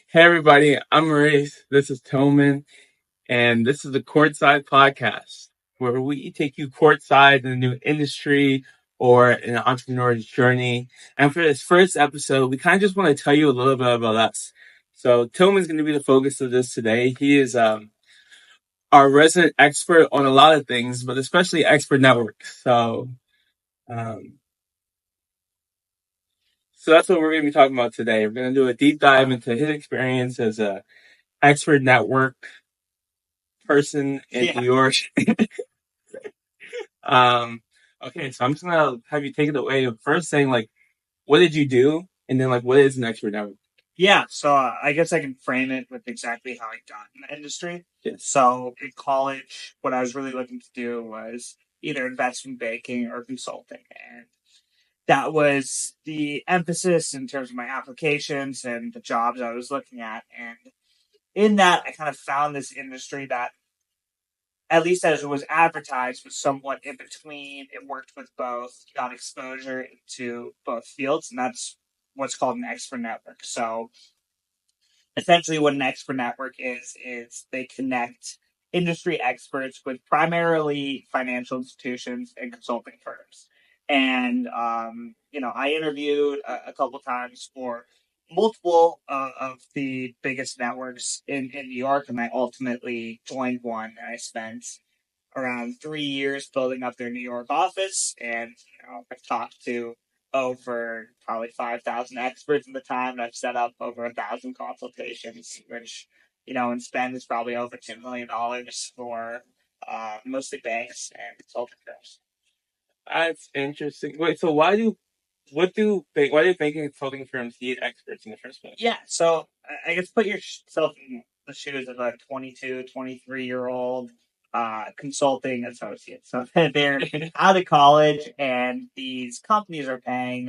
Hey everybody, I'm Maurice. This is Tillman, and this is the Courtside Podcast, where we take you courtside in a new industry or in an entrepreneur's journey. And for this first episode, we kind of just want to tell you a little bit about us. So Tillman's going to be the focus of this today. He is our resident expert on a lot of things, but especially expert networks. Um, so that's what we're going to be talking about today. We're going to do a deep dive into his experience as a expert network person in New York. Um, okay, so I'm just gonna have you take it away. First, saying like, what did you do, and then like, what is an expert network? Yeah, so I guess I can frame it with exactly how I got in the industry. Yes. So in college, what I was really looking to do was either investment banking or consulting. And that was the emphasis in terms of my applications and the jobs I was looking at. And in that, I kind of found this industry that, at least as it was advertised, was somewhat in between. It worked with both, got exposure into both fields, and that's what's called an expert network. So essentially what an expert network is they connect industry experts with primarily financial institutions and consulting firms. And I interviewed a couple times for multiple of the biggest networks in New York, and I ultimately joined one. And I spent around 3 years building up their New York office, and I've talked to over probably 5,000 experts in the time, and I've set up over 1,000 consultations, which in spend is probably over $2 million for mostly banks and consulting firms. That's interesting. Wait, so why do banking and consulting firms need experts in the first place? Yeah, so I guess put yourself in the shoes of a 22, 23-year-old consulting associate. So they're out of college, and these companies are paying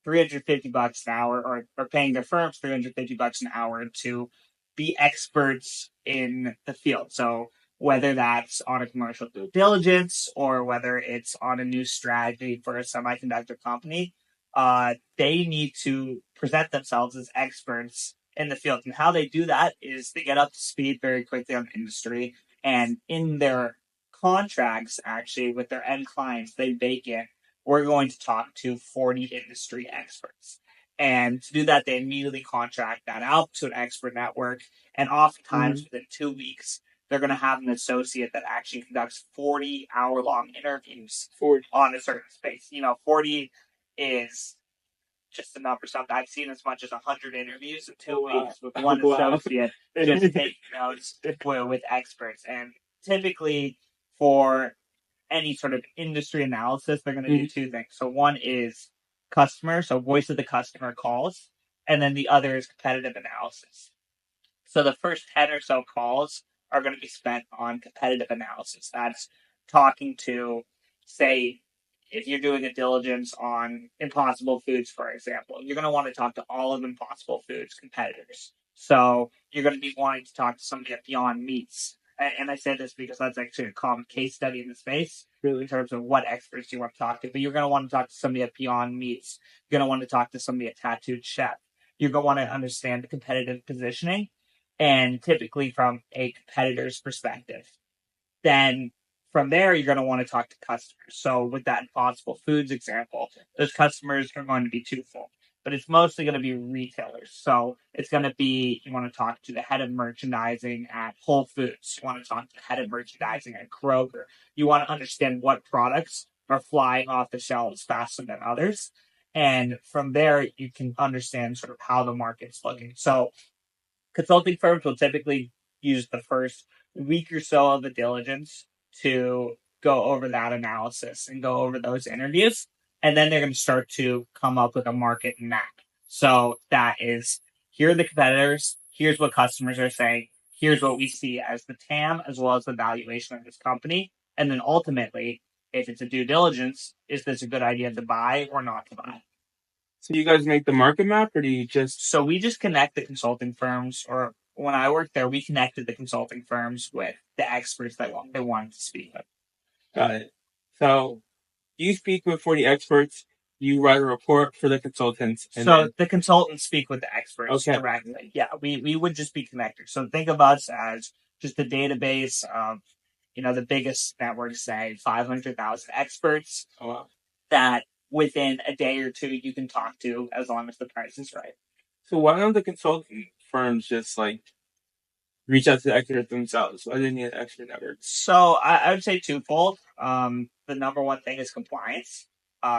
$350 an hour, or paying their firms $350 an hour to be experts in the field. So whether that's on a commercial due diligence or whether it's on a new strategy for a semiconductor company, they need to present themselves as experts in the field. And how they do that is they get up to speed very quickly on the industry. And in their contracts, actually, with their end clients, they bake in, we're going to talk to 40 industry experts. And to do that, they immediately contract that out to an expert network. And oftentimes, within 2 weeks, they're going to have an associate that actually conducts 40-hour-long interviews 40. on a certain space. 40 is just a number. Something I've seen as much as 100 interviews in 2 weeks with one associate just taking notes with experts. And typically, for any sort of industry analysis, they're going to do two things. So one is customer, so voice of the customer calls, and then the other is competitive analysis. So the first 10 or so calls are going to be spent on competitive analysis. That's talking to, say, if you're doing a diligence on Impossible Foods, for example, you're going to want to talk to all of Impossible Foods competitors. So you're going to be wanting to talk to somebody at Beyond Meats. And I say this because that's actually a common case study in the space, really, in terms of what experts you want to talk to. But you're going to want to talk to somebody at Beyond Meats. You're going to want to talk to somebody at Tattooed Chef. You're going to want to understand the competitive positioning, and typically from a competitor's perspective. Then from there, you're going to want to talk to customers. So with that Impossible Foods example, those customers are going to be twofold, but it's mostly going to be retailers. So it's going to be, you want to talk to the head of merchandising at Whole Foods. You want to talk to the head of merchandising at Kroger. You want to understand what products are flying off the shelves faster than others. And from there, you can understand sort of how the market's looking. So consulting firms will typically use the first week or so of the diligence to go over that analysis and go over those interviews. And then they're going to start to come up with a market map. So that is, here are the competitors. Here's what customers are saying. Here's what we see as the TAM as well as the valuation of this company. And then ultimately, if it's a due diligence, is this a good idea to buy or not to buy? So you guys make the market map, or do you just? So we just connect the consulting firms, or when I worked there, we connected the consulting firms with the experts that they wanted to speak with. Got it. So you speak with 40 experts. you write a report for the consultants. And so the consultants speak with the experts Okay. directly. Yeah, we would just be connectors. So think of us as just a database of, the biggest networks, say 500,000 experts Oh, wow. that within a day or two you can talk to as long as the price is right. So why don't the consulting firms just like reach out to the experts themselves? Why do they need an extra network? So I would say twofold. The number one thing is compliance.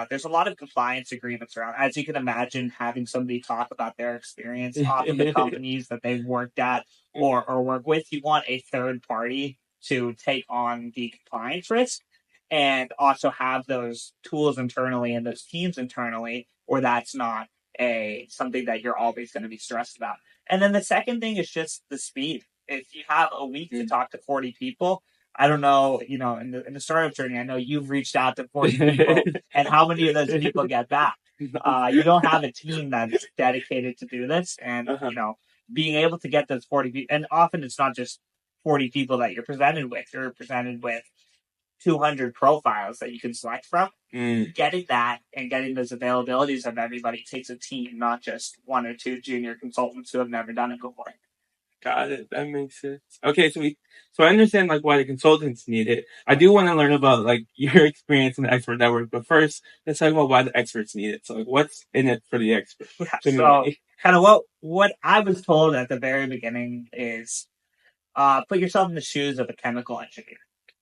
There's a lot of compliance agreements around. As you can imagine, having somebody talk about their experience off of the companies that they've worked at or work with, you want a third party to take on the compliance risk and also have those tools internally and those teams internally, or that's not something that you're always going to be stressed about. And then the second thing is just the speed. If you have a week to talk to 40 people, I don't know, in the startup journey, I know you've reached out to 40 people, and how many of those people get back? You don't have a team that's dedicated to do this, and being able to get those 40 people, and often it's not just 40 people that you're presented with. You're presented with 200 profiles that you can select from. Getting that and getting those availabilities of everybody takes a team, not just one or two junior consultants who have never done it before. Got it. That makes sense. Okay, so I understand like why the consultants need it. I do want to learn about like your experience in the expert network, but first let's talk about why the experts need it. So like what's in it for the experts? Yeah, so kind of what I was told at the very beginning is put yourself in the shoes of a chemical engineer.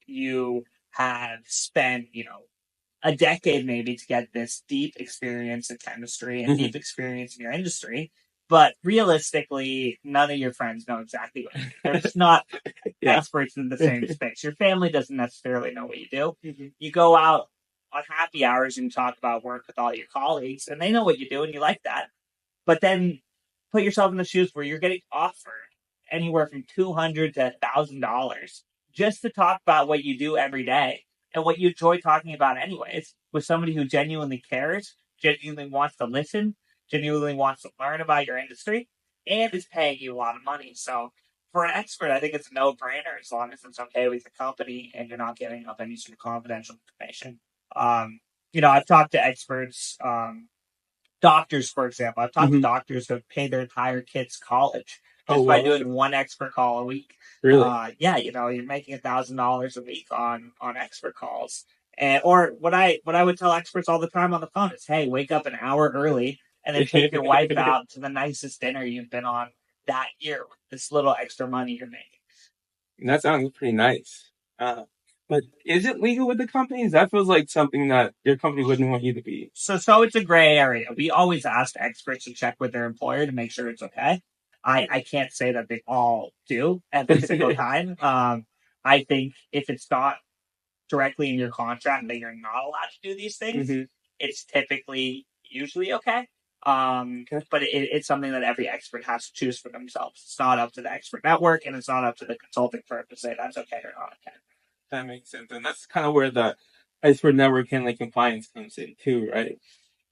You have spent, a decade maybe to get this deep experience in chemistry and deep experience in your industry. But realistically, none of your friends know exactly what you do. They're just not experts in the same space. Your family doesn't necessarily know what you do. You go out on happy hours and talk about work with all your colleagues, and they know what you do, and you like that. But then put yourself in the shoes where you're getting offered anywhere from $200 to $1,000 just to talk about what you do every day and what you enjoy talking about anyways with somebody who genuinely cares, genuinely wants to listen, genuinely wants to learn about your industry, and is paying you a lot of money. So for an expert, I think it's a no-brainer as long as it's okay with the company and you're not giving up any sort of confidential information. I've talked to experts, doctors, for example. I've talked to doctors who have paid their entire kids' college just by doing one expert call a week. Really? Yeah, you're making $1,000 a week on expert calls. Or what I would tell experts all the time on the phone is, hey, wake up an hour early and then take your wife out to the nicest dinner you've been on that year with this little extra money you're making. That sounds pretty nice. But is it legal with the companies? That feels like something that your company wouldn't want you to be. So it's a gray area. We always ask experts to check with their employer to make sure it's okay. I can't say that they all do every single time. I think if it's not directly in your contract that you're not allowed to do these things, it's typically usually okay. But it's something that every expert has to choose for themselves. It's not up to the expert network, and it's not up to the consulting firm to say that's okay or not okay. That makes sense, and that's kind of where the expert network handling compliance comes in too, right?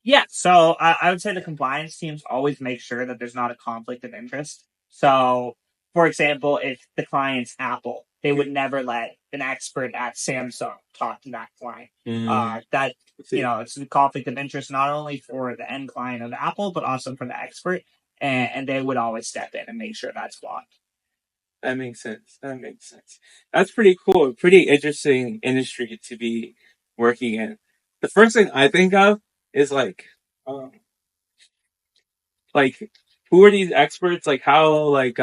Yeah, so I would say the compliance teams always make sure that there's not a conflict of interest. So, for example, if the client's Apple, they would never let an expert at Samsung talk to that client. It's a conflict of interest not only for the end client of Apple, but also for the expert. And they would always step in and make sure that's blocked. That makes sense. That's pretty cool. Pretty interesting industry to be working in. The first thing I think of is like who are these experts? Like how like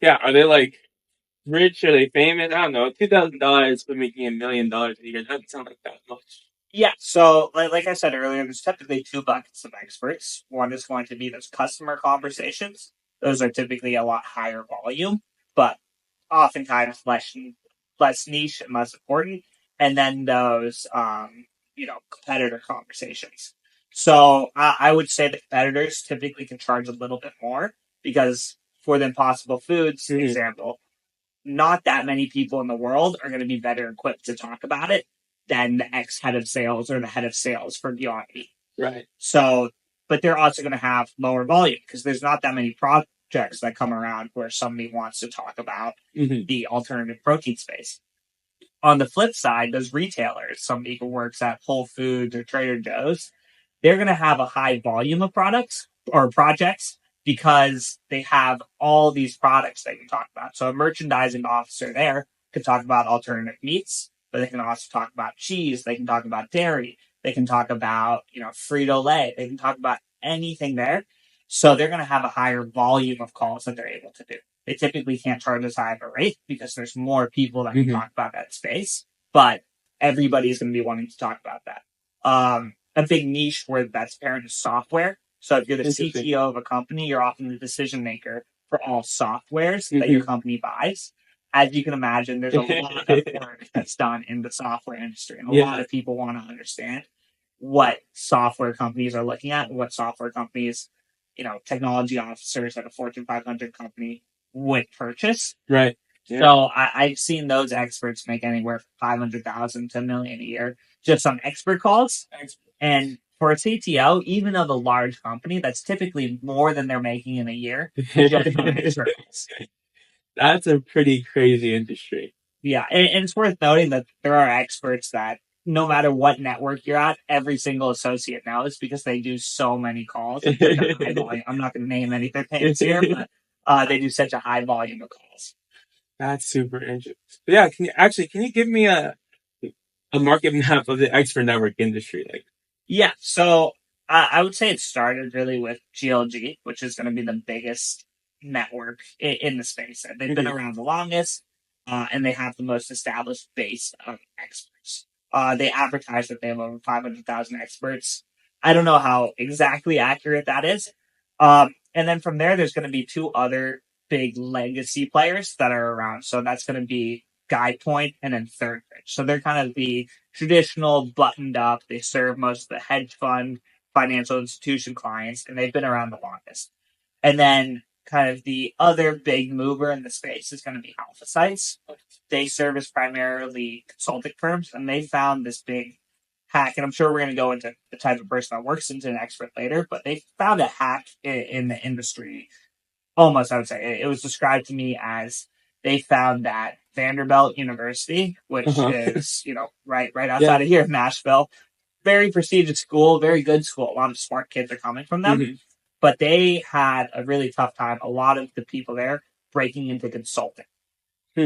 yeah, are they like rich? Are they famous? I don't know. $2,000 for making $1,000,000 a year doesn't sound like that much. Yeah, so like I said earlier, there's typically two buckets of experts. One is going to be those customer conversations. Those are typically a lot higher volume, but oftentimes less niche and less important. And then those competitor conversations. So I would say the competitors typically can charge a little bit more because for the Impossible Foods example, not that many people in the world are going to be better equipped to talk about it than the ex head of sales or the head of sales for Beyond Meat. Right. So, but they're also going to have lower volume because there's not that many projects that come around where somebody wants to talk about the alternative protein space. On the flip side, those retailers, somebody who works at Whole Foods or Trader Joe's, they're going to have a high volume of products or projects because they have all these products they can talk about. So a merchandising officer there could talk about alternative meats, but they can also talk about cheese. They can talk about dairy. They can talk about, Frito-Lay. They can talk about anything there. So they're going to have a higher volume of calls that they're able to do. They typically can't charge as high of a rate because there's more people that can talk about that space, but everybody's going to be wanting to talk about that. A big niche where that's apparent is software. So if you're the CTO of a company, you're often the decision maker for all softwares that your company buys. As you can imagine, there's a lot of work that's done in the software industry, and a lot of people want to understand what software companies are looking at and what software companies, technology officers at a Fortune 500 company would purchase. Right. Yeah. So I've seen those experts make anywhere from 500,000 to $1 million a year just on expert calls. And for a CTO, even of a large company, that's typically more than they're making in a year just on expert calls. That's a pretty crazy industry. Yeah, and it's worth noting that there are experts that no matter what network you're at, every single associate knows because they do so many calls. I'm not going to name any of their names here, but they do such a high volume of calls. That's super interesting. Yeah, can you give me a market map of the expert network industry? Yeah, so I would say it started really with GLG, which is going to be the biggest network in the space. They've been around the longest, and they have the most established base of experts. They advertise that they have over 500,000 experts. I don't know how exactly accurate that is. And then from there, there's going to be two other big legacy players that are around. So that's going to be GuidePoint and then Third Bridge. So they're kind of the traditional buttoned up. They serve most of the hedge fund, financial institution clients, and they've been around the longest. And then kind of the other big mover in the space is going to be Alpha Sites. They service primarily consulting firms, and they found this big hack. And I'm sure we're going to go into the type of person that works into an expert later, but they found a hack in the industry. Almost, I would say. It was described to me as they found that Vanderbilt University, which is, right outside of here in Nashville, very prestigious school, very good school. A lot of smart kids are coming from them. But they had a really tough time. A lot of the people there breaking into consulting.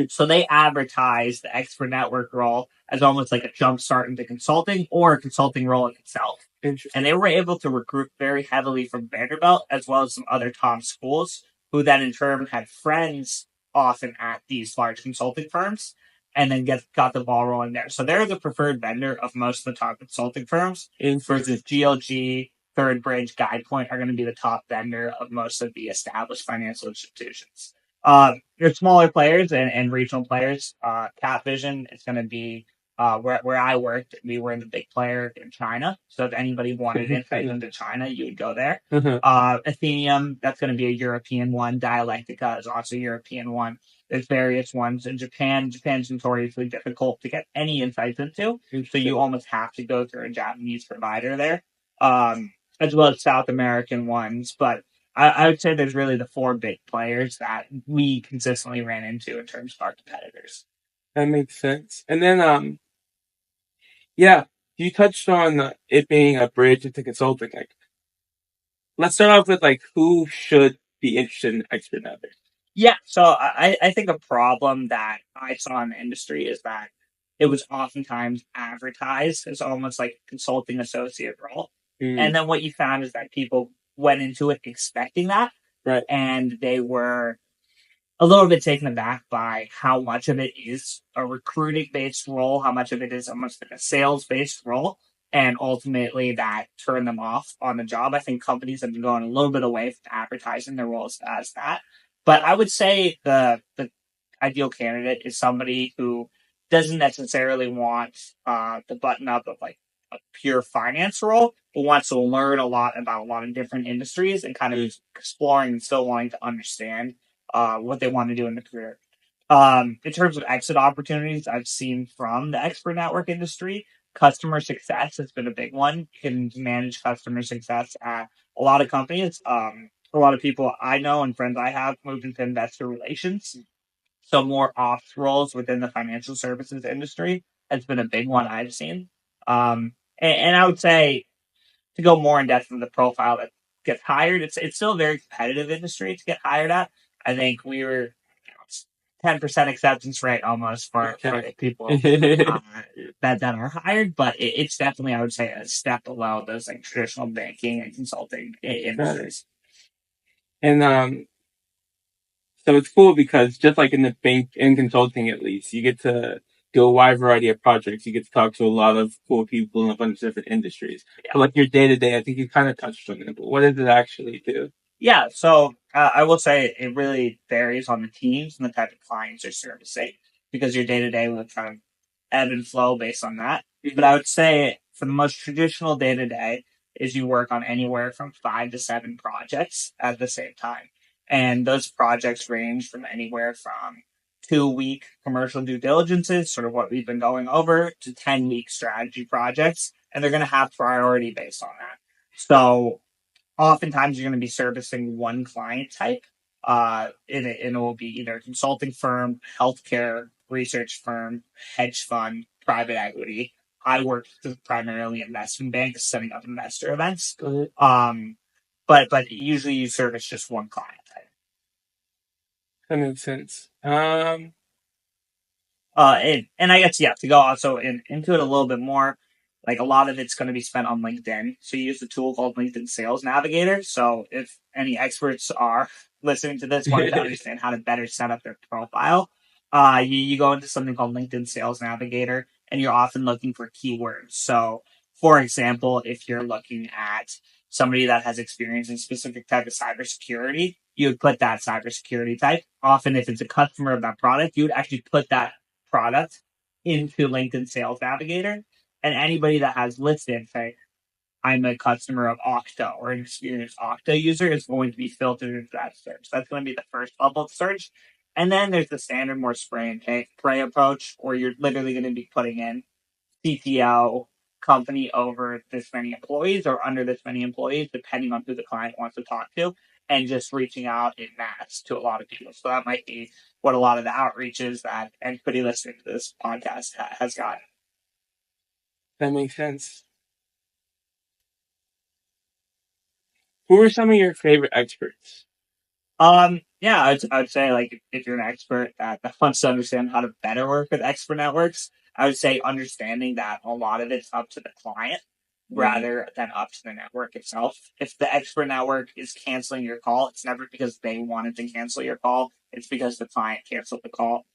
So they advertised the expert network role as almost like a jump start into consulting or a consulting role in itself. And they were able to recruit very heavily from Vanderbilt as well as some other top schools, who then in turn had friends often at these large consulting firms and then got the ball rolling there. So they're the preferred vendor of most of the top consulting firms. Versus GLG, Third Bridge, GuidePoint are going to be the top vendor of most of the established financial institutions. There's smaller players and regional players. CapVision is going to be where I worked. We were in the big player in China. So if anybody wanted insight into China, you would go there. Athenium, that's going to be a European one. Dialectica is also a European one. There's various ones in Japan. Japan's notoriously difficult to get any insights into. So you almost have to go through a Japanese provider there, as well as South American ones. But I would say there's really the four big players that we consistently ran into in terms of our competitors. That makes sense. And then, yeah, you touched on it being a bridge into consulting. Let's start off with who should be interested in expert network. Yeah, so I think a problem that I saw in the industry is that it was oftentimes advertised as almost like a consulting associate role. And then what you found is that people went into it expecting that. Right. And they were a little bit taken aback by how much of it is a recruiting based role, how much of it is almost like a sales based role. And ultimately that turned them off on the job. I think companies have been going a little bit away from advertising their roles as that. But I would say the ideal candidate is somebody who doesn't necessarily want the button up of like a pure finance role, but wants to learn a lot about a lot of different industries and kind of exploring and still wanting to understand what they want to do in the career. In terms of exit opportunities, I've seen from the expert network industry, customer success has been a big one. You can manage customer success at a lot of companies. A lot of people I know and friends I have moved into investor relations. So more ops roles within the financial services industry has been a big one I've seen. And I would say to go more in depth in the profile that gets hired, it's still a very competitive industry to get hired at. I think we were 10% acceptance rate almost for the people that are hired, but it's definitely, I would say, a step below those like traditional banking and consulting industries. And so it's cool because just like in the bank and consulting, at least you get to do a wide variety of projects. You get to talk to a lot of cool people in a bunch of different industries. But like your day to day, I think you kind of touched on it. But what does it actually do? Yeah, so I will say it really varies on the teams and the type of clients you're servicing because your day to day will kind of ebb and flow based on that. But I would say for the most traditional day to day is you work on anywhere from 5 to 7 projects at the same time. And those projects range from anywhere from 2 week commercial due diligences, sort of what we've been going over, to 10 week strategy projects. And they're going to have priority based on that. So oftentimes you're going to be servicing one client type. And it will be either a consulting firm, healthcare, research firm, hedge fund, private equity. I work with primarily investment banks, setting up investor events. But usually you service just one client type. That makes sense. And I guess, yeah, to go also into it a little bit more, like a lot of it's going to be spent on LinkedIn. So you use a tool called LinkedIn Sales Navigator. So if any experts are listening to this, wanting to understand how to better set up their profile, you go into something called LinkedIn Sales Navigator, and you're often looking for keywords. So, for example, if you're looking at somebody that has experience in a specific type of cybersecurity, you would put that cybersecurity type. Often, if it's a customer of that product, you would actually put that product into LinkedIn Sales Navigator. And anybody that has listed, say, I'm a customer of Okta or an experienced Okta user, is going to be filtered into that search. That's going to be the first level of search. And then there's the standard, more spray and pray approach, where you're literally going to be putting in CTO, company over this many employees or under this many employees, depending on who the client wants to talk to, and just reaching out in mass to a lot of people. So that might be what a lot of the outreaches that anybody listening to this podcast has gotten. That makes sense. Who are some of your favorite experts? Yeah, I'd say like if you're an expert that wants to understand how to better work with expert networks, I would say understanding that a lot of it's up to the client rather than up to the network itself. If the expert network is canceling your call, it's never because they wanted to cancel your call. It's because the client canceled the call.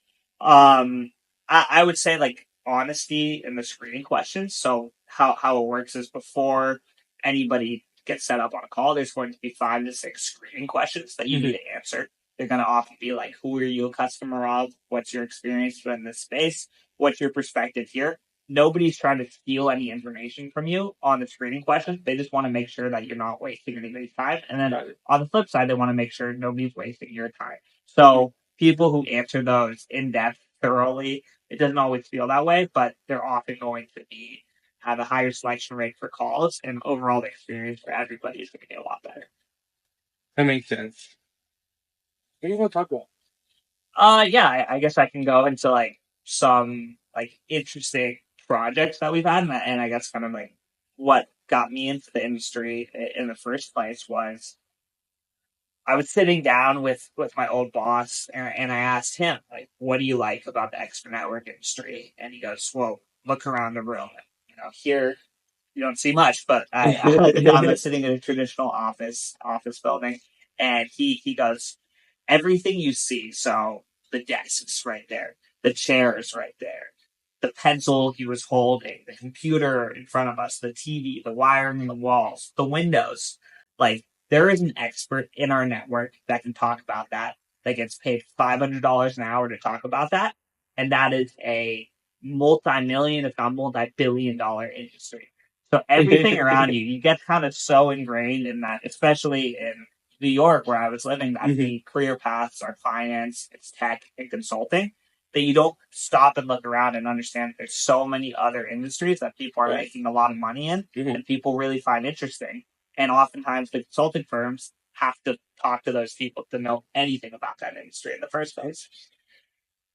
I would say like honesty in the screening questions. So how it works is before anybody get set up on a call, there's going to be 5 to 6 screening questions that you need to answer. They're going to often be like, who are you a customer of? What's your experience in this space? What's your perspective here? Nobody's trying to steal any information from you on the screening questions. They just want to make sure that you're not wasting anybody's time. And then on the flip side, they want to make sure nobody's wasting your time. So people who answer those in depth, thoroughly, it doesn't always feel that way, but they're often going to be have a higher selection rate for calls, and overall the experience for everybody is going to be a lot better. That makes sense. What do you want to talk about? Yeah, I guess I can go into like some like interesting projects that we've had, and I guess kind of like what got me into the industry in the first place was I was sitting down with my old boss, and I asked him like, "What do you like about the expert network industry?" And he goes, "Well, look around the room. Here you don't see much, but I'm sitting in a traditional office building, and he goes, everything you see. So the desk is right there, the chair is right there, the pencil he was holding, the computer in front of us, the TV, the wiring in the walls, the windows. Like there is an expert in our network that can talk about that. That gets paid $500 an hour to talk about that, and that is a multi-million, if not multi-billion-dollar industry. So everything around you, you get kind of so ingrained in that, especially in New York where I was living, that the career paths are finance, it's tech, and consulting, that you don't stop and look around and understand there's so many other industries that people are making a lot of money in and people really find interesting. And oftentimes the consulting firms have to talk to those people to know anything about that industry in the first place.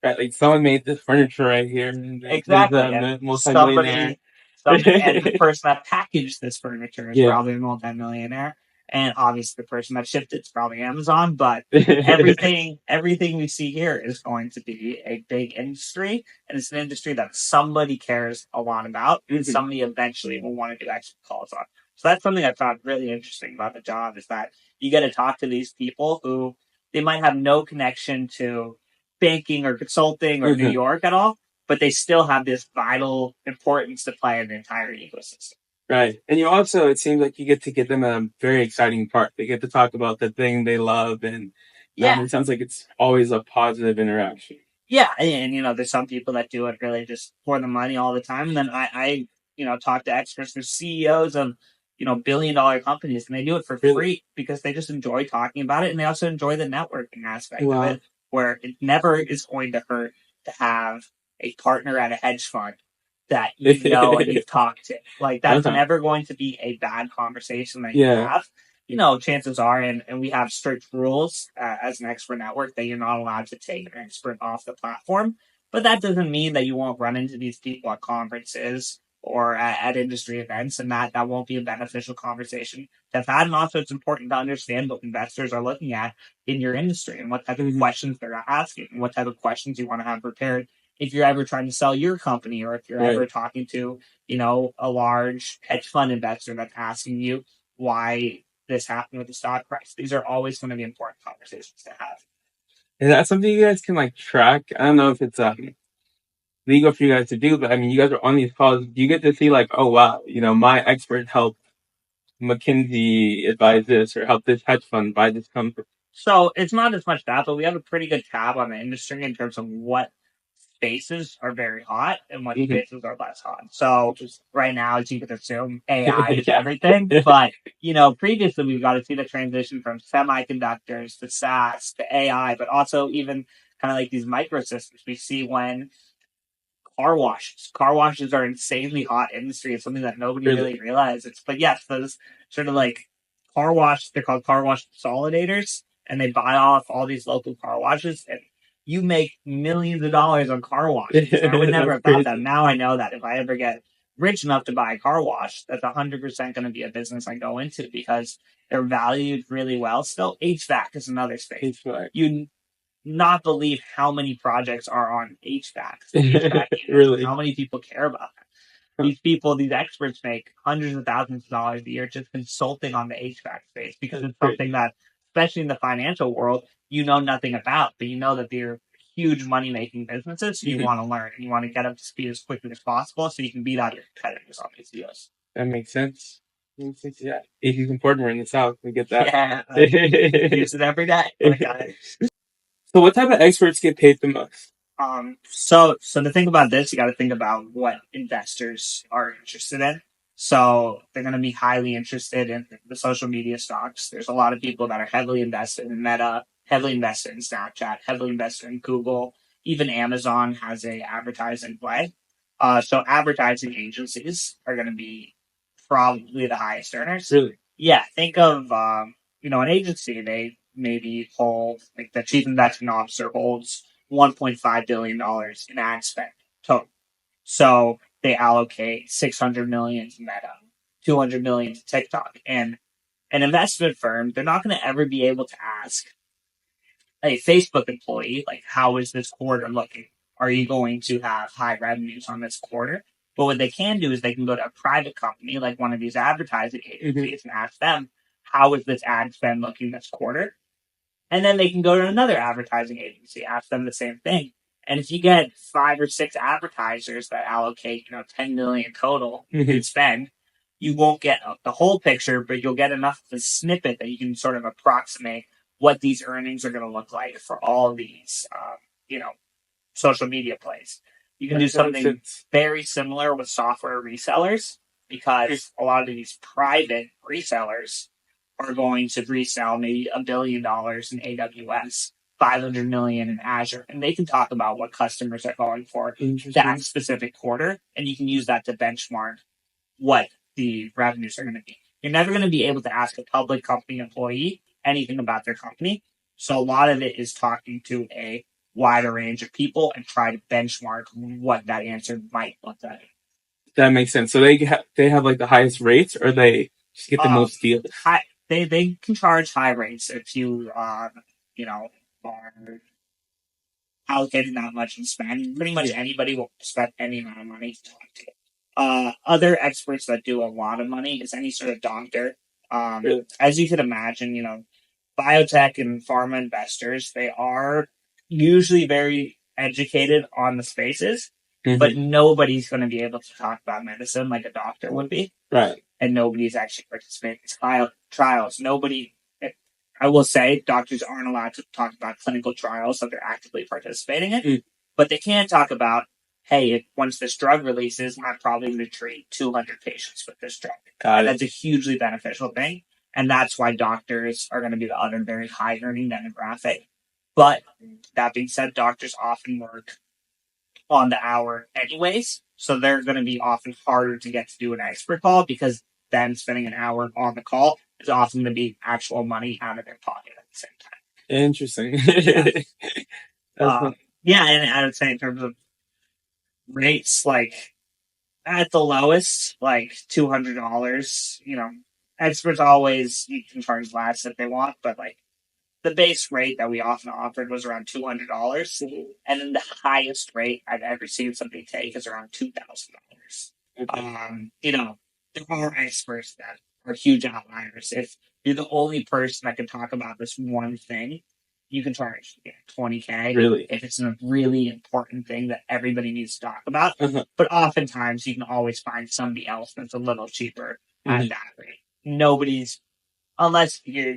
Right, like someone made this furniture right here, and Exactly. there's And a multimillionaire. and the person that packaged this furniture is Yeah. probably a multimillionaire. And obviously the person that shipped it's probably Amazon, but everything we see here is going to be a big industry, and it's an industry that somebody cares a lot about, and somebody eventually will want to do expert calls on. So that's something I found really interesting about the job, is that you get to talk to these people who they might have no connection to banking or consulting or New York at all, but they still have this vital importance to play in the entire ecosystem. Right. And you also, it seems like you get to get them a very exciting part. They get to talk about the thing they love, and it sounds like it's always a positive interaction. Yeah, and there's some people that do it really just for the money all the time. And then I talk to experts, there's CEOs of billion-dollar companies, and they do it for free because they just enjoy talking about it, and they also enjoy the networking aspect of it, where it never is going to hurt to have a partner at a hedge fund that and you've talked to. Like, that's never going to be a bad conversation that you have. Chances are, and we have strict rules as an expert network that you're not allowed to take an expert off the platform. But that doesn't mean that you won't run into these people at conferences or at industry events, and that won't be a beneficial conversation to have had. And also, it's important to understand what investors are looking at in your industry and what type of questions they're asking and what type of questions you want to have prepared if you're ever trying to sell your company, or if you're ever talking to, a large hedge fund investor that's asking you why this happened with the stock price. These are always going to be important conversations to have. Is that something you guys can like track? I don't know if it's legal for you guys to do, but I mean, you guys are on these calls. Do you get to see like, oh wow, my expert helped McKinsey advise this, or help this hedge fund buy this company? So it's not as much that, but we have a pretty good tab on the industry in terms of what spaces are very hot and what spaces are less hot. So right now, as you can assume, AI is everything. But previously we've got to see the transition from semiconductors to SaaS to AI, but also even kind of like these microsystems. We see when car washes. Car washes are insanely hot industry. It's something that nobody really realizes. But yes, those sort of like car wash, they're called car wash consolidators, and they buy off all these local car washes, and you make millions of dollars on car washes. I would never have thought that. Now I know that if I ever get rich enough to buy a car wash, that's 100% going to be a business I go into because they're valued really well. Still, HVAC is another space. You not believe how many projects are on HVAC Really? How many people care about that? These people, these experts make hundreds of thousands of dollars a year just consulting on the HVAC space because it's something that, especially in the financial world, nothing about, but that they're huge money making businesses. So you want to learn and you want to get up to speed as quickly as possible so you can beat out your competitors on these deals. That makes sense. Yeah. If you important, we're in the South. We get that. Yeah, use it every day. So what type of experts get paid the most? So to think about this, you got to think about what investors are interested in. So they're going to be highly interested in the social media stocks. There's a lot of people that are heavily invested in Meta, heavily invested in Snapchat, heavily invested in Google. Even Amazon has a advertising play. So advertising agencies are going to be probably the highest earners. Really? Yeah. Think of, an agency. They maybe hold, like the chief investment officer holds $1.5 billion in ad spend total. So they allocate 600 million to Meta, 200 million to TikTok. And an investment firm, they're not going to ever be able to ask a Facebook employee, like, how is this quarter looking? Are you going to have high revenues on this quarter? But what they can do is they can go to a private company, like one of these advertising agencies, and ask them, how is this ad spend looking this quarter? And then they can go to another advertising agency, ask them the same thing. And if you get 5 or 6 advertisers that allocate, 10 million total in spend, you won't get the whole picture, but you'll get enough of a snippet that you can sort of approximate what these earnings are going to look like for all of these, social media plays. You can do something very similar with software resellers because a lot of these private resellers are going to resell maybe $1 billion in AWS, 500 million in Azure, and they can talk about what customers are going for that specific quarter, and you can use that to benchmark what the revenues are going to be. You're never going to be able to ask a public company employee anything about their company. So a lot of it is talking to a wider range of people and try to benchmark what that answer might look like. That makes sense. So they have like the highest rates, or they just get the most deals. They can charge high rates if you you know are allocating that much and spend. Pretty much anybody will spend any amount of money to talk to you. Other experts that do a lot of money is any sort of doctor. Really? As you could imagine, biotech and pharma investors, they are usually very educated on the spaces, but nobody's going to be able to talk about medicine like a doctor would be. Right. And nobody's actually participating in trials. I will say, doctors aren't allowed to talk about clinical trials that they're actively participating in, but they can talk about, hey, once this drug releases, I'm probably going to treat 200 patients with this drug. And that's a hugely beneficial thing. And that's why doctors are going to be the other very high earning demographic. But that being said, doctors often work on the hour anyways. So they're going to be often harder to get to do an expert call because then spending an hour on the call is often going to be actual money out of their pocket at the same time. Interesting. Yeah, and I would say in terms of rates, like at the lowest, like $200, experts always, you can charge less if they want, but like the base rate that we often offered was around $200. And then the highest rate I've ever seen somebody take is around $2,000. There are experts that are huge outliers. If you're the only person that can talk about this one thing, you can charge $20K. Really? If it's a really important thing that everybody needs to talk about. But oftentimes you can always find somebody else that's a little cheaper at that rate. Nobody's, unless you're,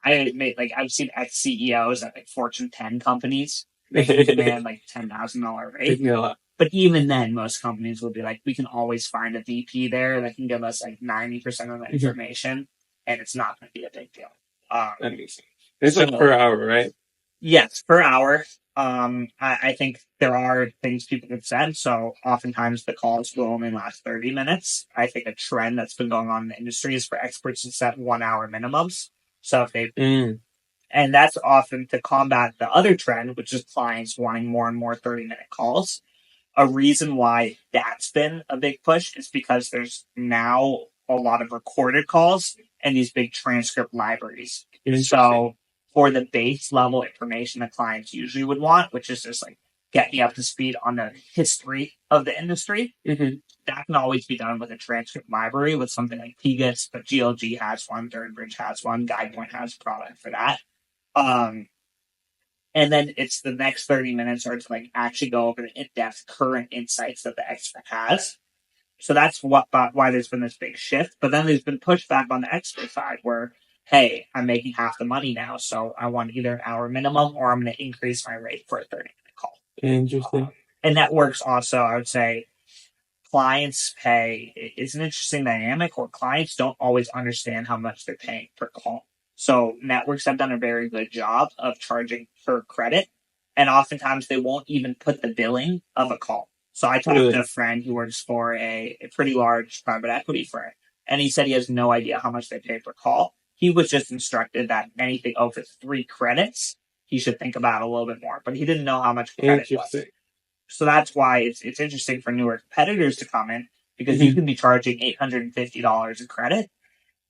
I've seen ex CEOs at like Fortune 10 companies making demand like $10,000 rate. But even then, most companies will be like, we can always find a VP there that can give us like 90% of the information, and it's not going to be a big deal. That makes sense. It's like per hour, right? Yes, per hour. I think there are things people can set. So oftentimes the calls will only last 30 minutes. I think a trend that's been going on in the industry is for experts to set 1 hour minimums. So if they, and that's often to combat the other trend, which is clients wanting more and more 30-minute calls. A reason why that's been a big push is because there's now a lot of recorded calls and these big transcript libraries. So for the base level information that clients usually would want, which is just like get me up to speed on the history of the industry, that can always be done with a transcript library with something like PGIS, but GLG has one, ThirdBridge has one, GuidePoint has a product for that. And then it's the next 30 minutes are to like actually go over the in-depth current insights that the expert has. So that's why there's been this big shift. But then there's been pushback on the expert side where, hey, I'm making half the money now, so I want either an hour minimum or I'm going to increase my rate for a 30-minute call. Interesting. And that works also, I would say, clients pay. It's an interesting dynamic where clients don't always understand how much they're paying per call. So networks have done a very good job of charging per credit, and oftentimes they won't even put the billing of a call. So I talked to a friend who works for a pretty large private equity firm, and he said he has no idea how much they pay per call. He was just instructed that anything over 3 credits, he should think about a little bit more, but he didn't know how much credit was. So that's why it's interesting for newer competitors to come in because you can be charging $850 a credit,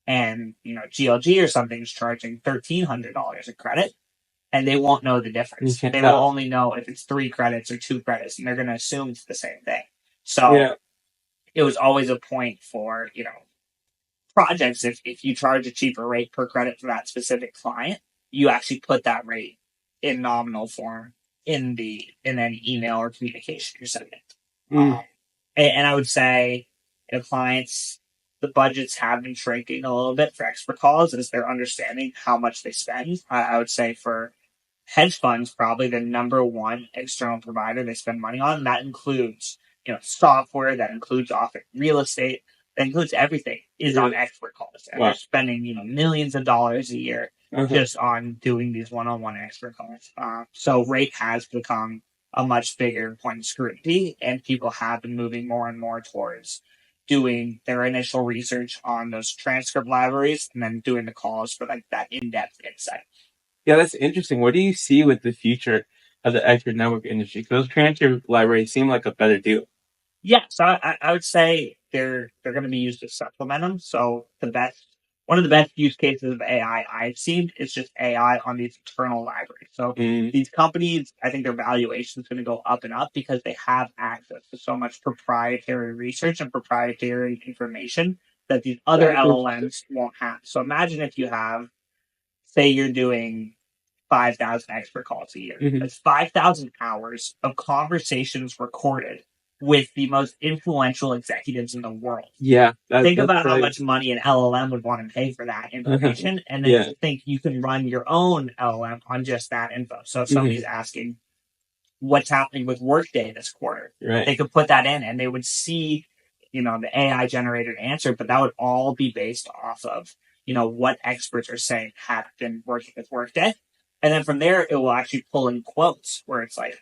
and GLG or something is charging $1,300 a credit, and they won't know the difference. They will only know if it's 3 credits or 2 credits, and they're going to assume it's the same thing. So it was always a point for projects. If you charge a cheaper rate per credit for that specific client, you actually put that rate in nominal form in any email or communication you're sending. And I would say, clients, the budgets have been shrinking a little bit for expert calls as they're understanding how much they spend. I would say for hedge funds, probably the number one external provider they spend money on. That includes, software, that includes often real estate, that includes everything is on expert calls. And they're spending, millions of dollars a year just on doing these one-on-one expert calls. So rate has become a much bigger point of scrutiny, and people have been moving more and more towards doing their initial research on those transcript libraries and then doing the calls for like that in-depth insight. Yeah, that's interesting. What do you see with the future of the expert network industry? Because those transcript libraries seem like a better deal. Yeah, so I would say they're going to be used to supplement them. So one of the best use cases of AI I've seen is just AI on these internal libraries. So these companies, I think their valuation is going to go up and up because they have access to so much proprietary research and proprietary information that these other LLMs won't have. So imagine if you have, say, you're doing 5,000 expert calls a year. That's 5,000 hours of conversations recorded with the most influential executives in the world. Yeah. Think about how much money an LLM would want to pay for that information, and then think you can run your own LLM on just that info. So if somebody's asking what's happening with Workday this quarter, they could put that in and they would see, the AI generated answer, but that would all be based off of, what experts are saying have been working with Workday. And then from there, it will actually pull in quotes where it's like,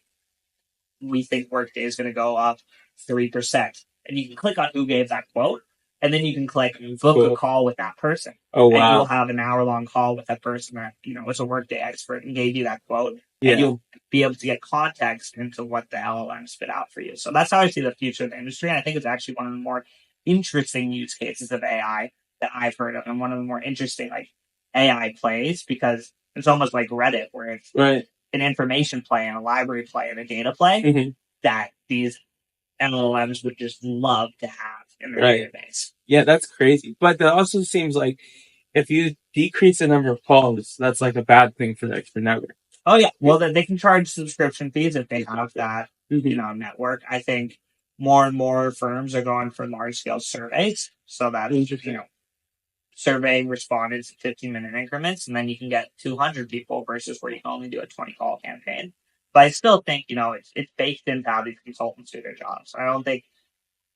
we think Workday is going to go up 3%. And you can click on who gave that quote. And then you can click book a call with that person. Oh, wow. And you'll have an hour-long call with that person that, is a Workday expert and gave you that quote. Yeah. And you'll be able to get context into what the LLM spit out for you. So that's how I see the future of the industry. And I think it's actually one of the more interesting use cases of AI that I've heard of, and one of the more interesting AI plays, because it's almost like Reddit, where it's an information play and a library play and a data play that these LLMs would just love to have in their database. Yeah, that's crazy. But that also seems like if you decrease the number of calls, that's like a bad thing for the expert network. Oh yeah, well they can charge subscription fees if they have that network. I think more and more firms are going for large scale surveys, so that surveying respondents in 15-minute increments, and then you can get 200 people versus where you can only do a 20 call campaign. But I still think, it's baked into how these consultants do their jobs. I don't think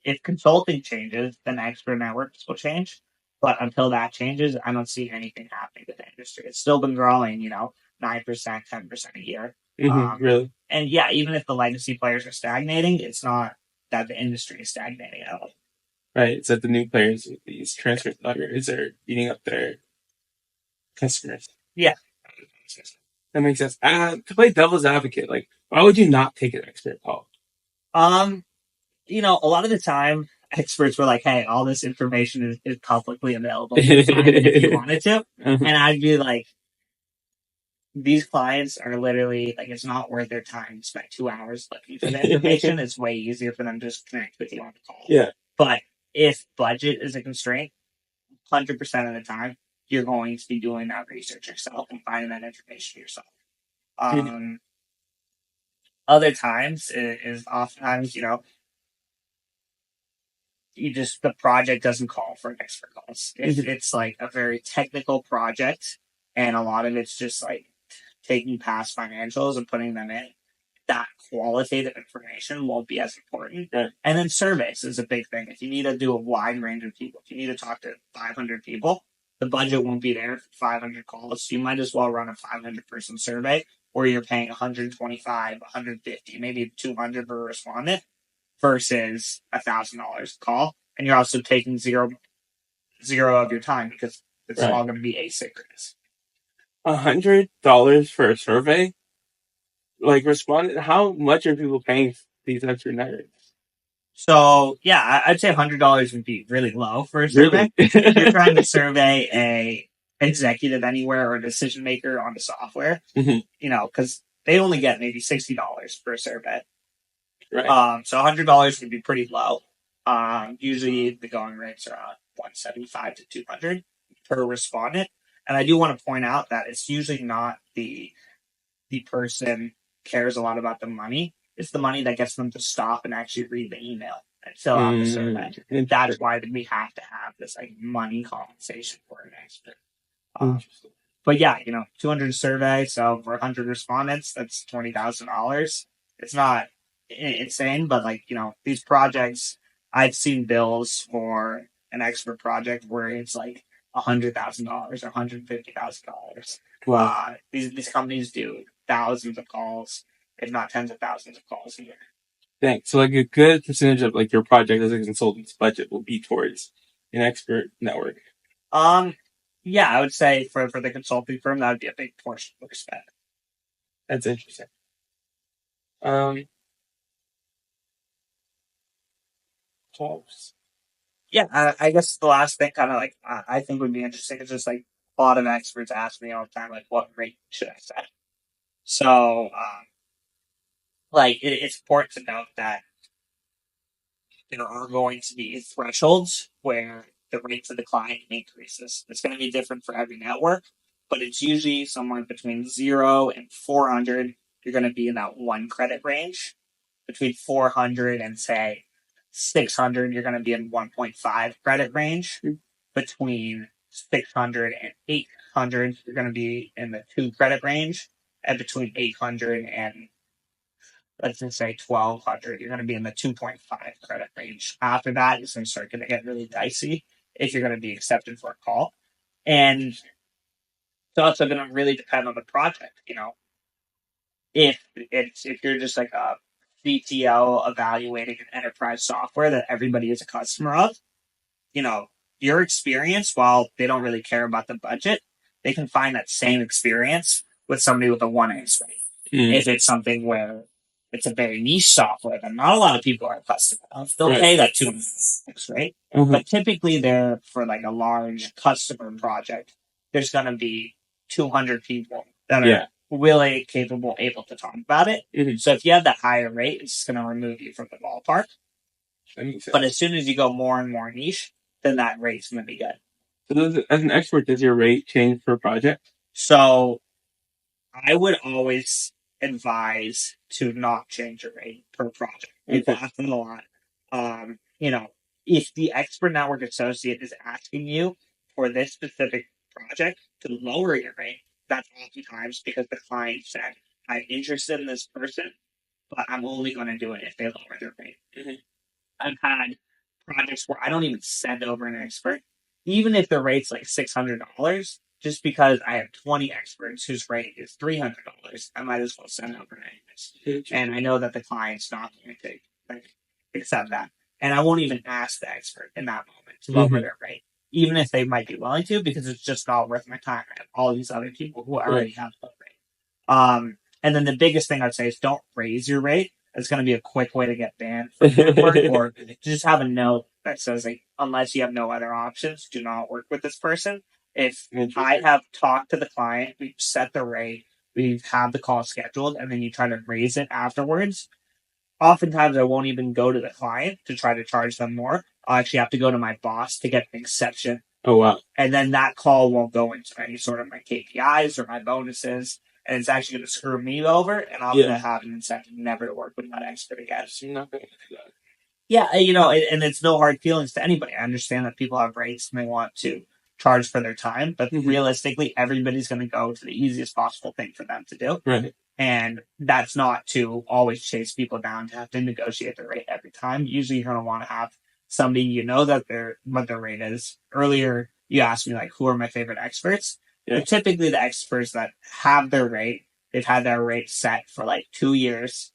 if consulting changes, then expert networks will change. But until that changes, I don't see anything happening with the industry. It's still been growing, 9%, 10% a year. Really? And yeah, even if the legacy players are stagnating, it's not that the industry is stagnating at all. Right. It's that the new players with these transfer libraries are eating up their customers. Yeah. That makes sense. To play devil's advocate, like, why would you not take an expert call? A lot of the time, experts were like, hey, all this information is publicly available if you wanted to. And I'd be like, these clients are literally like, it's not worth their time to spend 2 hours looking for the information. It's way easier for them to just connect with you on the call. Yeah. But if budget is a constraint, 100% of the time, you're going to be doing that research yourself and finding that information yourself. Other times is oftentimes, the project doesn't call for expert calls. It's like a very technical project, and a lot of it's just like taking past financials and putting them in. That qualitative information won't be as important. And then surveys is a big thing. If you need to do a wide range of people, if you need to talk to 500 people, the budget won't be there for 500 calls. You might as well run a 500 person survey where you're paying 125, 150, maybe 200 per respondent versus $1,000 a call. And you're also taking zero of your time because it's all going to be asynchronous. $100 for a survey? Like, how much are people paying these extra networks? So yeah, I'd say $100 would be really low for a survey. If you're trying to survey a executive anywhere or a decision maker on the software, because they only get maybe $60 for a survey. Right. So $100 would be pretty low. Usually the going rates are around 175 to 200 per respondent. And I do want to point out that it's usually not the person cares a lot about the money. It's the money that gets them to stop and actually read the email and fill out the survey. And that's why we have to have this money compensation for an expert. But yeah, 200 survey, so for 100 respondents, that's $20,000. It's not insane, but these projects, I've seen bills for an expert project where it's like $100,000 or $150,000. Wow. These companies do thousands of calls, if not tens of thousands of calls a year. Thanks. So a good percentage of your project as a consultant's budget will be towards an expert network. Yeah, I would say for the consulting firm, that would be a big portion of the spend. That's interesting. Um, Yeah, I guess the last thing kind of like I think would be interesting is just like a lot of experts ask me all the time, like, what rate should I set? So, like, it's important to note that there are going to be thresholds where the rate for the client increases. It's going to be different for every network, but it's usually somewhere between 0 and 400. You're going to be in that one credit range. Between 400 and say 600, you're going to be in 1.5 credit range. Between 600 and 800, you're going to be in the 2 credit range. And between 800 and let's just say 1200, you're going to be in the 2.5 credit range. After that, it's going to start going to get really dicey if you're going to be accepted for a call. And it's also going to really depend on the project. If you're just like a CTO evaluating an enterprise software that everybody is a customer of, you know, your experience, while they don't really care about the budget, they can find that same experience with somebody with a 1x rate. If it's something where it's a very niche software that not a lot of people are accustomed to, they'll pay that 2x, right? But typically they're for like a large customer project, there's going to be 200 people that are really capable, able to talk about it. So if you have that higher rate, it's going to remove you from the ballpark. But as soon as you go more and more niche, then that rate's going to be good. So as an expert, does your rate change per project? So I would always advise to not change your rate per project. People ask them a lot. If the expert network associate is asking you for this specific project to lower your rate, that's oftentimes because the client said, I'm interested in this person, but I'm only going to do it if they lower their rate. I've had projects where I don't even send over an expert, even if the rate's like $600, just because I have 20 experts whose rate is $300. I might as well send over anyways. And I know that the client's not going to accept that. And I won't even ask the expert in that moment to lower their rate, even if they might be willing to, because it's just not worth my time. I have all these other people who already have the rate. And then the biggest thing I'd say is don't raise your rate. It's going to be a quick way to get banned from the network, or just have a note that says, like, unless you have no other options, do not work with this person. If I have talked to the client, we've set the rate, we've had the call scheduled, and then you try to raise it afterwards, oftentimes I won't even go to the client to try to charge them more. I'll actually have to go to my boss to get an exception. Oh, wow. And then that call won't go into any sort of my KPIs or my bonuses. And it's actually going to screw me over, and I'm going to have an incentive never to work with that expert again. So you're not going to do that. Yeah, and it's no hard feelings to anybody. I understand that people have rates and they want to charge for their time, but realistically, everybody's going to go to the easiest possible thing for them to do. Right. And that's not to always chase people down to have to negotiate their rate every time. Usually you're going to want to have somebody that what their rate is. Earlier, you asked me, like, who are my favorite experts? Yeah. But typically the experts that have their rate, they've had their rate set for like 2 years.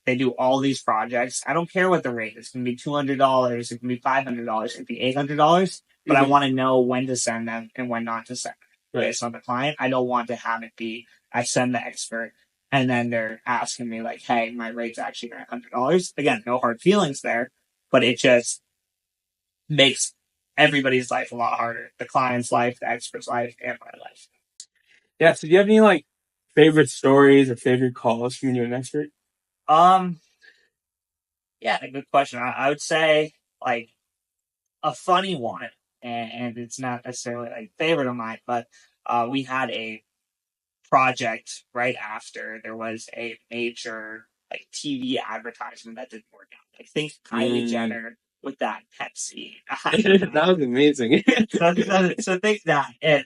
They do all these projects. I don't care what the rate is. It can be $200. It can be $500. It can be $800. But I want to know when to send them and when not to send them based on the client. I don't want to have it be, I send the expert and then they're asking me like, hey, my rate's actually $100. Again, no hard feelings there, but it just makes everybody's life a lot harder. The client's life, the expert's life, and my life. Yeah. So do you have any like favorite stories or favorite calls from you an expert? Yeah, good question. I would say like a funny one, and it's not necessarily like favorite of mine, but we had a project right after there was a major like TV advertisement that didn't work out. I think Kylie Jenner with that Pepsi. That was amazing. so think that. And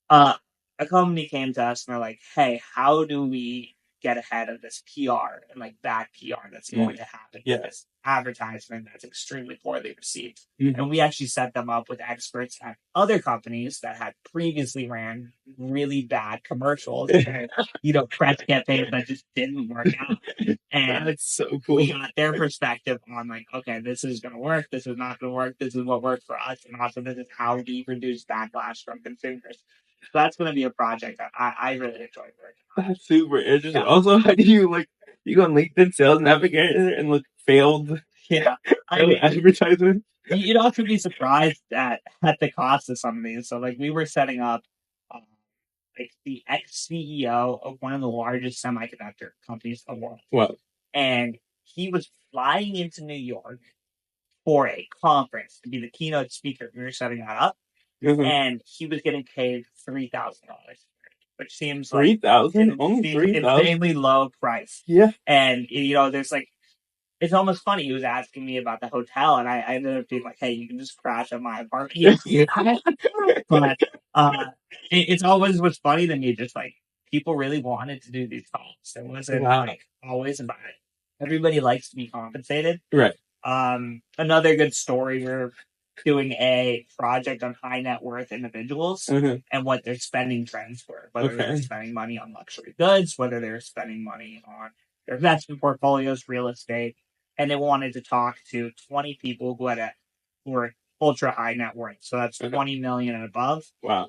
a company came to us and they're like, hey, how do we get ahead of this PR and like bad PR that's going to happen with this advertisement that's extremely poorly received. And we actually set them up with experts at other companies that had previously ran really bad commercials and, press campaigns that just didn't work out. And that's so cool. We got their perspective on like, okay, this is going to work. This is not going to work. This is what worked for us. And also this is how we reduce backlash from consumers. So that's going to be a project that I really enjoy working on. That's super interesting. Yeah. Also, how do you go on LinkedIn Sales Navigator and look failed advertisements? You'd also be surprised at the cost of some of these. So like we were setting up like the ex-CEO of one of the largest semiconductor companies in the world. Wow. And he was flying into New York for a conference to be the keynote speaker. We were setting that up. And he was getting paid $3,000, which seems like $3,000, only $3,000, insanely low price. Yeah. And there's like, it's almost funny. He was asking me about the hotel, and I ended up being like, "Hey, you can just crash at my apartment." But it's always what's funny to me. Just like people really wanted to do these calls. It wasn't like always about it. Everybody likes to be compensated, right? Another good story. We're doing a project on high net worth individuals and what their spending trends were. Whether they're spending money on luxury goods, whether they're spending money on their investment portfolios, real estate. And they wanted to talk to 20 people who were ultra high net worth. So that's 20 million and above. Wow.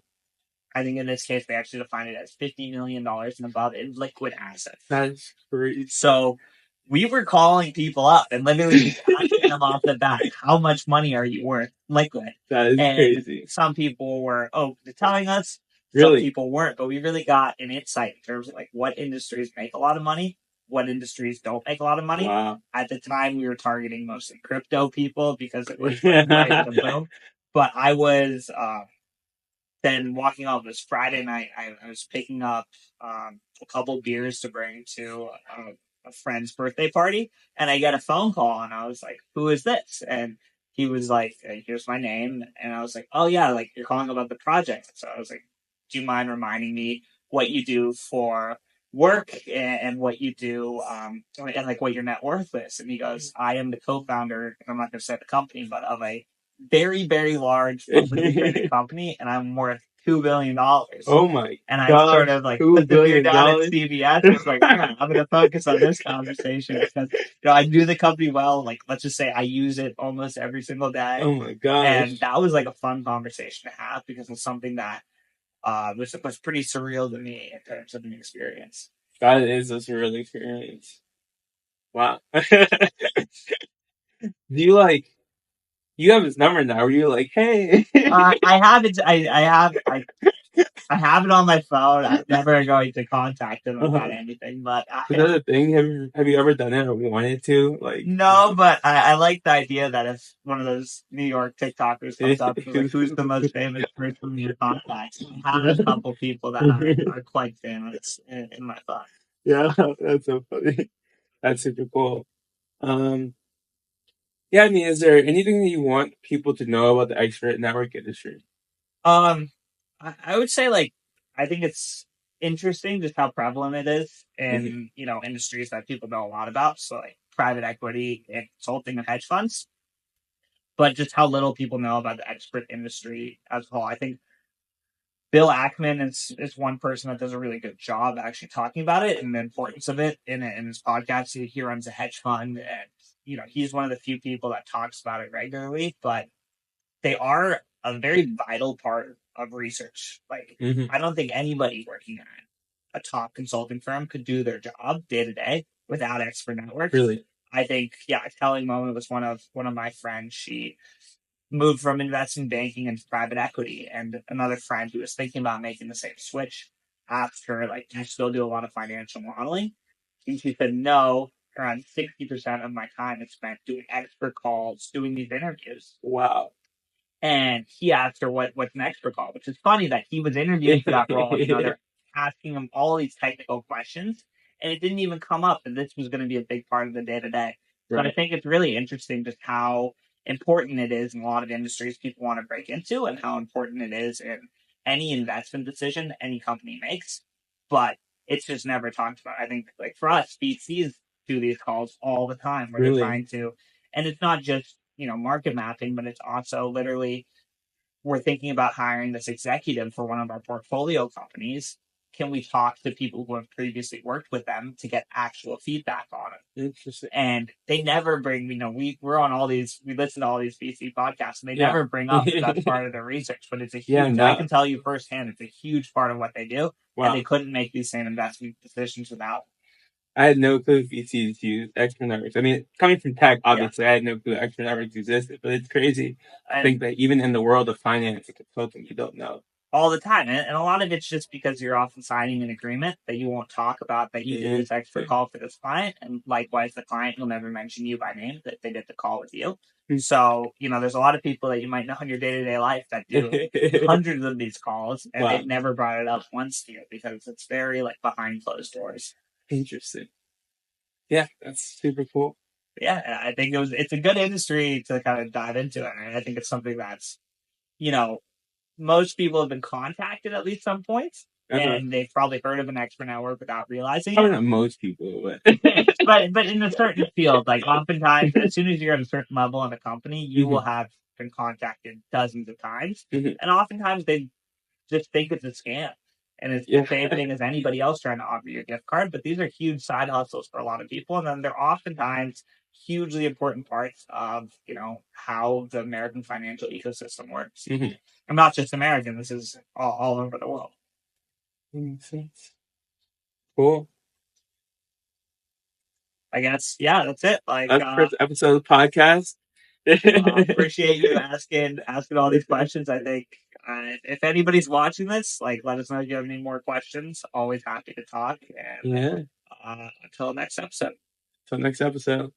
I think in this case, they actually defined it as $50 million and above in liquid assets. That's great. So we were calling people up and literally asking them off the bat, how much money are you worth liquid? That is crazy. Some people were telling us. Really? Some people weren't, but we really got an insight in terms of like what industries make a lot of money, what industries don't make a lot of money. Wow. At the time, we were targeting mostly crypto people because it was right in the boom. But I was then walking off this Friday night. I was picking up a couple beers to bring to a friend's birthday party, and I get a phone call, and I was like, "Who is this?" And he was like, "Here's my name," and I was like, "Oh yeah, like you're calling about the project." So I was like, "Do you mind reminding me what you do for work and what you do and like what your net worth is?" And he goes, "I am the co-founder, and I'm not going to say the company, but of a very, very large publicly traded company, and I'm worth $2 billion. Oh my! And I sort of like put the beer down at CBS. It's like, I'm going to focus on this conversation because I do the company well. Like, let's just say I use it almost every single day. Oh my gosh! And that was like a fun conversation to have because it's something that was pretty surreal to me in terms of an experience. That is a surreal experience. Wow. Do you have his number now? Are you like, hey? I have it. I have it on my phone. I'm never going to contact him about anything. But is that a thing? Have you ever done it or wanted to? No, but I like the idea that if one of those New York TikTokers comes up and is like, "Who's the most famous person you contact?" I have a couple people that are quite famous in my phone. Yeah, that's so funny. That's super cool. Yeah, I mean, is there anything that you want people to know about the expert network industry? I would say I think it's interesting just how prevalent it is in industries that people know a lot about. So like private equity and consulting and hedge funds, but just how little people know about the expert industry as a whole. I think Bill Ackman is one person that does a really good job actually talking about it and the importance of it in his podcast. He runs a hedge fund, and he's one of the few people that talks about it regularly. But they are a very vital part of research. I don't think anybody working at a top consulting firm could do their job day to day without expert networks. Really? I think, a telling moment was one of my friends. She moved from investment banking into private equity, and another friend who was thinking about making the same switch asked her, do you still do a lot of financial modeling? And she said, no, around 60% of my time is spent doing expert calls, doing these interviews. Wow. And he asked her what's an expert call, which is funny that he was interviewing for that role. They're asking him all these technical questions, and it didn't even come up that this was going to be a big part of the day to day. But I think it's really interesting just how important it is in a lot of industries people want to break into, and how important it is in any investment decision any company makes. But it's just never talked about. I think like for us, VCs do these calls all the time where Really? they're trying to, and it's not just market mapping, but it's also literally we're thinking about hiring this executive for one of our portfolio companies. Can we talk to people who have previously worked with them to get actual feedback on it? Interesting. And they never bring, we're on all these, we listen to all these VC podcasts, and they never bring up that that's part of their research. But it's a huge, I can tell you firsthand, it's a huge part of what they do. Wow. And they couldn't make these same investment decisions without. I had no clue VCs use extra networks. I mean, coming from tech, obviously, I had no clue extra networks existed, but it's crazy. I think that even in the world of finance and consulting, you don't know. All the time. And a lot of it's just because you're often signing an agreement that you won't talk about that you did this expert call for this client. And likewise, the client will never mention you by name that they did the call with you. So, there's a lot of people that you might know in your day-to-day life that do hundreds of these calls, and they've never brought it up once to you because it's very behind closed doors. Interesting. Yeah, that's super cool. Yeah, I think it's a good industry to kind of dive into it. And I think it's something that's, most people have been contacted at least some points, and they've probably heard of an expert network without realizing probably it. Not most people, but in a certain field, oftentimes, as soon as you're at a certain level in a company, you will have been contacted dozens of times, and oftentimes they just think it's a scam. And it's the same thing as anybody else trying to offer you a gift card, but these are huge side hustles for a lot of people, and then they're oftentimes hugely important parts of how the American financial ecosystem works. I'm not just American. This is all over the world. Makes sense. Cool. I guess, yeah, that's it. That's the first episode of the podcast. Appreciate you asking all these questions. I think if anybody's watching this, let us know if you have any more questions. Always happy to talk. And until next episode. Till next episode.